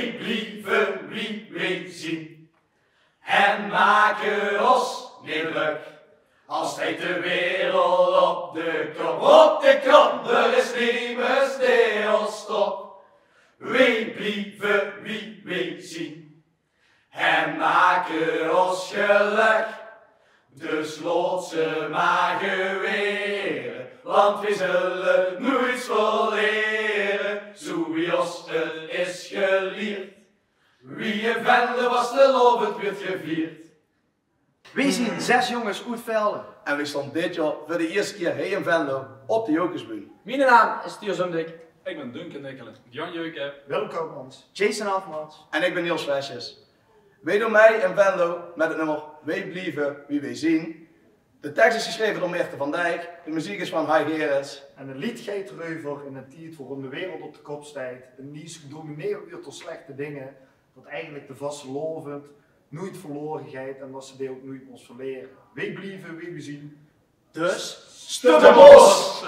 wie blieven, wie we zien. En maken ons niet druk, als steekt de wereld op de kop, er is niet meer stilstop. Wie blieven, wie we zien. En maken ons geluk, dus laat ze maar geweren, want we zullen nooit verleren, zo wie ons het is geleerd. Wie een vende was de lof, het werd gevierd. We zien 6 jongens uit Velden. En we staan dit jaar voor de eerste keer hier in Venlo op de Jokersbühne. Mijn naam is Stuur Zumdik. Ik ben Duncan Nikkelen. Jan Jeuken. Willem Koopmans. Jason Afmans. En ik ben Niels Vesjes. Wij doen mij in Venlo met het nummer Wij blieven wie wij zien. De tekst is geschreven door Meerte van Dijk. De muziek is van Hai Gerrits. En een lied gaat erover in een tijd waarom de wereld op de kop stijgt. Een nies gedomineerd wordt door slechte dingen. Dat eigenlijk de vaste lovend nooit verloren gaat en dat ze die ook nooit ons verleren. Wij blieven wie we zien. Dus, Stubbenbos!